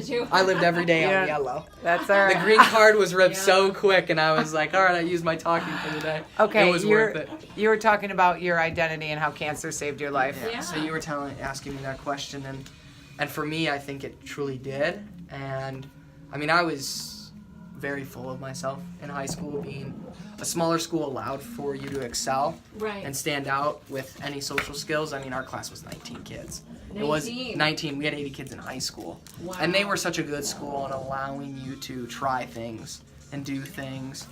Did you? I lived every day on yellow. That's all right. The green card was ripped so quick, and I was like, all right, I used my talking for the day. Okay, it was worth it. You were talking about your identity and how cancer saved your life. Yeah. So you were asking me that question, and for me, I think it truly did. And I mean, I was very full of myself in high school. Being a smaller school allowed for you to excel and stand out with any social skills. I mean, our class was 19 kids. 19. It was 19. We had 80 kids in high school. Wow. And they were such a good school in allowing you to try things and do things.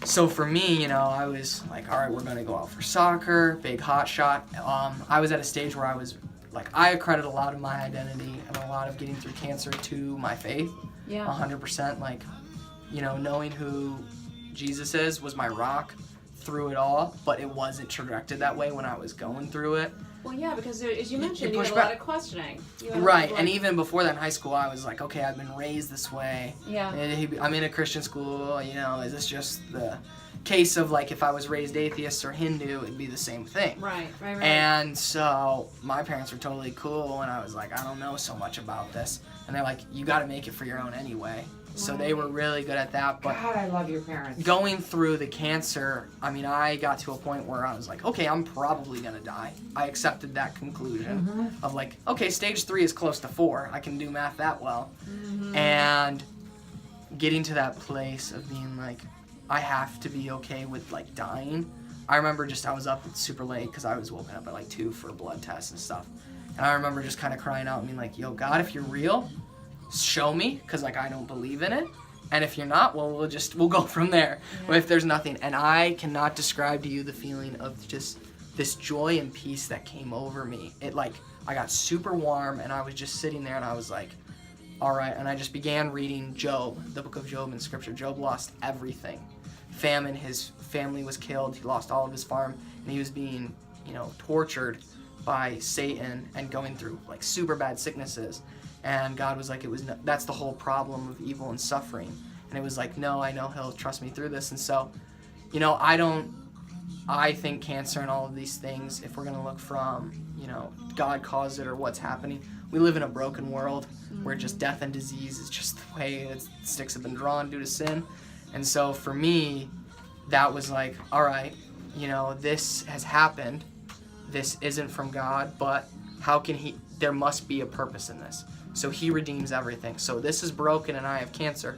So for me, you know, I was like, all right, we're going to go out for soccer, big hot shot. I was at a stage where I was like, I accredit a lot of my identity and a lot of getting through cancer to my faith. Yeah. 100%. Like, you know, knowing who Jesus is was my rock through it all, but it wasn't directed that way when I was going through it. Well, yeah, because as you mentioned, you had a back. lot of questioning. Right, and even before that in high school, I was like, okay, I've been raised this way. Yeah. I'm in a Christian school, you know, is this just the case of like if I was raised atheist or Hindu, it'd be the same thing. Right. And so my parents were totally cool, and I was like, I don't know so much about this. And they're like, you got to make it for your own anyway. So they were really good at that. But God, I love your parents. Going through the cancer, I mean, I got to a point where I was like, okay, I'm probably going to die. I accepted that conclusion of like, okay, stage 3 is close to 4. I can do math that well. And getting to that place of being like, I have to be okay with like dying. I remember I was up super late because I was woken up at like 2 for blood tests and stuff. And I remember just kind of crying out and being like, yo, God, if you're real, show me, because like I don't believe in it, and if you're not, well, we'll go from there. If there's nothing. And I cannot describe to you the feeling of just this joy and peace that came over me. It like I got super warm, and I was just sitting there, and I was like, all right. And I just began reading Job, the book of Job in scripture. Job lost everything. Famine, his family was killed, he lost all of his farm, and he was being, you know, tortured by Satan and going through like super bad sicknesses. And God was like, that's the whole problem of evil and suffering. And it was like, no, I know he'll trust me through this. And so, you know, I think cancer and all of these things, if we're going to look from, you know, God caused it or what's happening, we live in a broken world where just death and disease is just the way sticks have been drawn due to sin. And so for me, that was like, all right, you know, this has happened. This isn't from God, but how can there must be a purpose in this. So he redeems everything. So this is broken and I have cancer.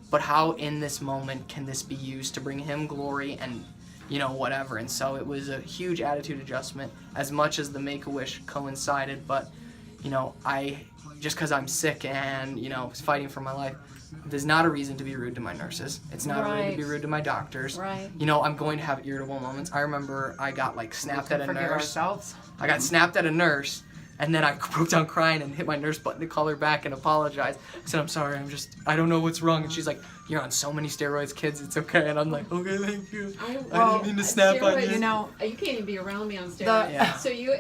But how in this moment can this be used to bring him glory and, you know, whatever. And so it was a huge attitude adjustment as much as the Make-A-Wish coincided. But, you know, just because I'm sick and, you know, fighting for my life, there's not a reason to be rude to my nurses. It's not a reason to be rude to my doctors. Right. You know, I'm going to have irritable moments. I remember I got like snapped at a nurse. Ourselves. I got snapped at a nurse. And then I broke down crying and hit my nurse button to call her back and apologize. I said, I'm sorry, I don't know what's wrong. And she's like, you're on so many steroids, kids, it's okay. And I'm like, okay, thank you. I didn't mean to snap on you. You know, you can't even be around me on steroids. So you,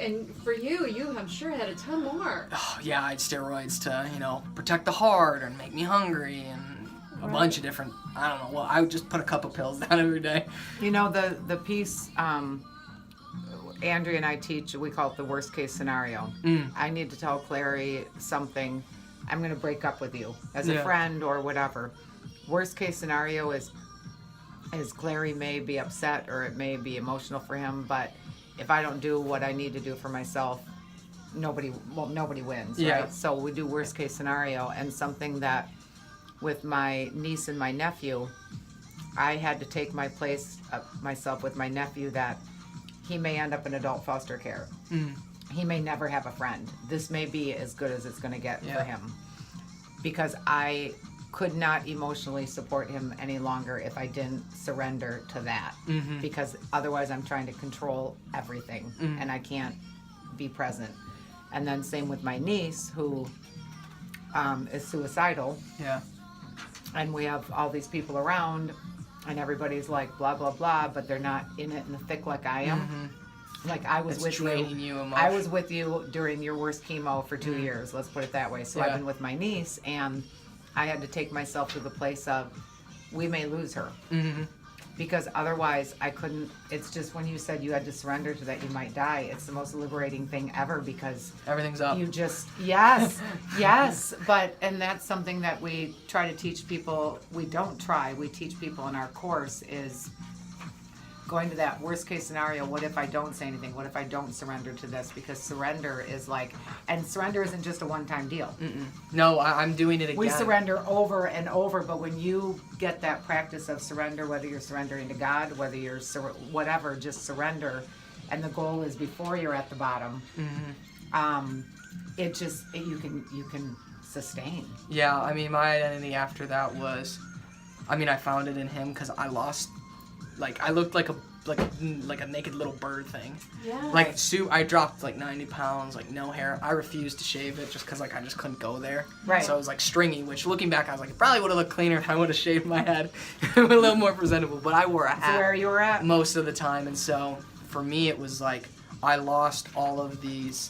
I'm sure had a ton more. Oh, yeah, I had steroids to, you know, protect the heart and make me hungry and a bunch of different, I don't know. Well, I would just put a couple pills down every day. You know, the piece, Andrea and I teach, we call it the worst case scenario. I need to tell Clary something. I'm going to break up with you as a friend or whatever. Worst case scenario is Clary may be upset or it may be emotional for him, but if I don't do what I need to do for myself, nobody wins, right? So we do worst case scenario. And something that with my niece and my nephew, I had to take my place myself with my nephew that he may end up in adult foster care. He may never have a friend. This may be as good as it's going to get for him. Because I could not emotionally support him any longer if I didn't surrender to that. Because otherwise I'm trying to control everything and I can't be present. And then same with my niece who is suicidal. And we have all these people around and everybody's like blah blah blah, but they're not in it in the thick like I am. Like I was with you. I was with you during your worst chemo for 2 years. Let's put it that way. So I've been with my niece, and I had to take myself to the place of we may lose her, because otherwise I couldn't. It's just when you said you had to surrender to that you might die, it's the most liberating thing ever, because everything's up. you just, yes, and that's something that we try to teach people. We teach people in our course is going to that worst case scenario. What if I don't say anything? What if I don't surrender to this? Because surrender is like, and surrender isn't just a one-time deal. No, I'm doing it again. We surrender over and over, but when you get that practice of surrender, whether you're surrendering to God, whether you're whatever, just surrender, and the goal is before you're at the bottom. You can sustain. Yeah, I mean, my identity after that was, I mean, I found it in him because I lost. Like, I looked like a naked little bird thing. Yeah. Like, I dropped like 90 pounds, like no hair. I refused to shave it just because like I just couldn't go there. Right. So it was like stringy, which looking back I was like, it probably would have looked cleaner if I would have shaved my head. A little more presentable. But I wore a hat. So where you were at? Most of the time, and so for me it was like I lost all of these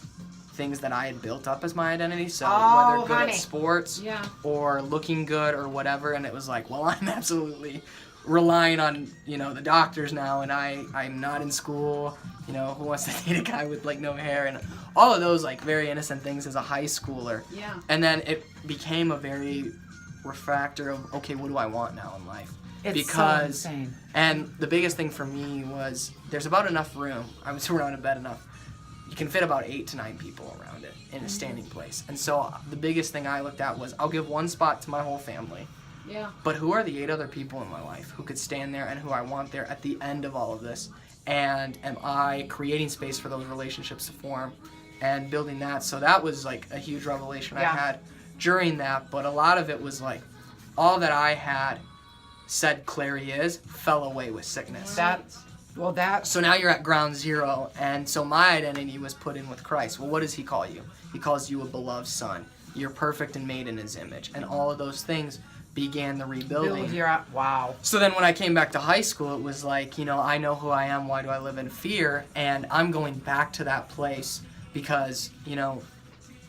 things that I had built up as my identity. So whether good at sports or looking good or whatever, and it was like, well, I'm absolutely relying on, the doctors now, and I'm not in school, who wants to date a guy with like no hair, and all of those like very innocent things as a high schooler. Yeah. And then it became a very refractor of, okay, what do I want now in life? It's so insane. And the biggest thing for me was there's about enough room. I was surrounded bed enough. You can fit about 8 to 9 people around it in a standing place. And so the biggest thing I looked at was I'll give one spot to my whole family. Yeah. But who are the 8 other people in my life who could stand there and who I want there at the end of all of this? And am I creating space for those relationships to form and building that? So that was like a huge revelation I had during that. But a lot of it was like all that I had said Clary is fell away with sickness. So now you're at ground zero. And so my identity was put in with Christ. Well, what does he call you? He calls you a beloved son. You're perfect and made in his image. And all of those things began the rebuilding. Wow. So then when I came back to high school, it was like, I know who I am, why do I live in fear? And I'm going back to that place because,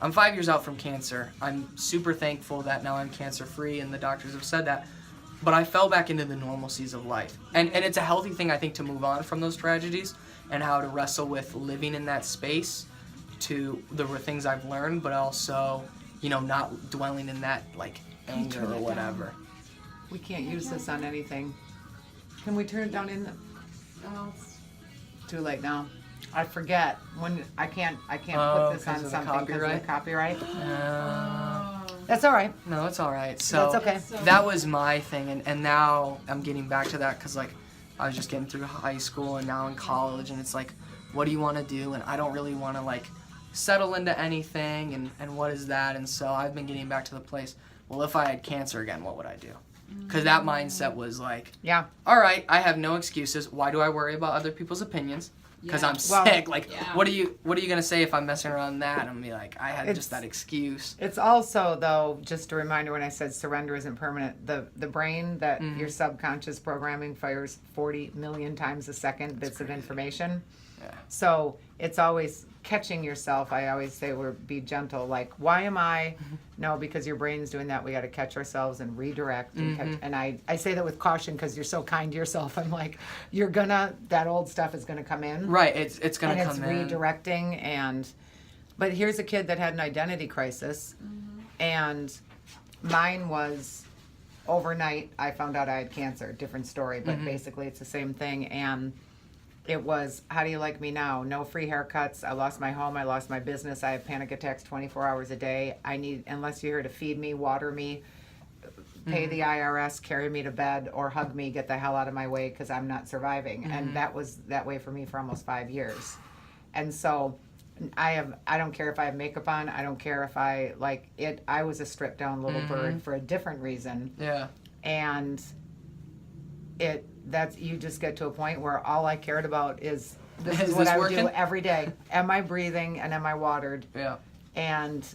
I'm 5 years out from cancer. I'm super thankful that now I'm cancer free and the doctors have said that. But I fell back into the normalcies of life. And it's a healthy thing, I think, to move on from those tragedies and how to wrestle with living in that space to the things I've learned, but also, not dwelling in that, like, anger or whatever. We can't use this on anything. Can we turn it down in the... Oh, it's too late now. I forget when I can't put this on something because of the copyright. That's all right. No, it's all right. So that's okay. That was my thing, and now I'm getting back to that because like I was just getting through high school and now in college, and it's like, what do you want to do? And I don't really want to like settle into anything, and what is that? And so I've been getting back to the place. Well, if I had cancer again, what would I do? Because that mindset was like, all right, I have no excuses. Why do I worry about other people's opinions? Because I'm sick. Like, what are you gonna say if I'm messing around that? I'm gonna be like, I had just that excuse. It's also though, just a reminder when I said surrender isn't permanent. The brain that your subconscious programming fires 40 million times a second bits of information. Yeah. So it's always catching yourself. I always say be gentle. Like, why am I? No, because your brain's doing that. We got to catch ourselves and redirect. And, catch, and I say that with caution because you're so kind to yourself. I'm like, that old stuff is gonna come in. Right. It's gonna come in. And it's redirecting. But here's a kid that had an identity crisis, and mine was overnight. I found out I had cancer. Different story, but basically it's the same thing. And it was, how do you like me now? No free haircuts. I lost my home. I lost my business. I have panic attacks 24 hours a day. Unless you're here to feed me, water me, pay the IRS, carry me to bed, or hug me, get the hell out of my way because I'm not surviving. And that was that way for me for almost 5 years. And so I don't care if I have makeup on. I don't care if I like it. I was a stripped down little bird for a different reason. Yeah. And you just get to a point where all I cared about is this is what I would do every day. Am I breathing and am I watered? Yeah. And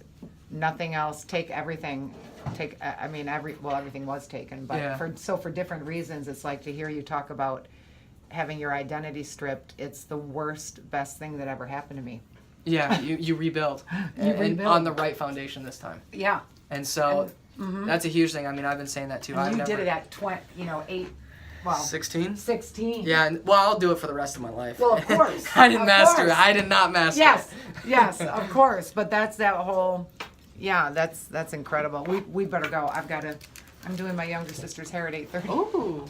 nothing else. Take everything. Everything was taken, but for different reasons, it's like to hear you talk about having your identity stripped. It's the worst, best thing that ever happened to me. Yeah, you rebuild. And on the right foundation this time. Yeah. And so that's a huge thing. I mean, I've been saying that too. And you did it at 8 well, 16? 16. Yeah, well, I'll do it for the rest of my life. Well, of course. I didn't Of master it. course. I did not master Yes, it. yes, of course. But that's that whole, yeah, that's incredible. We better go. I'm doing my younger sister's hair at 8:30. Ooh.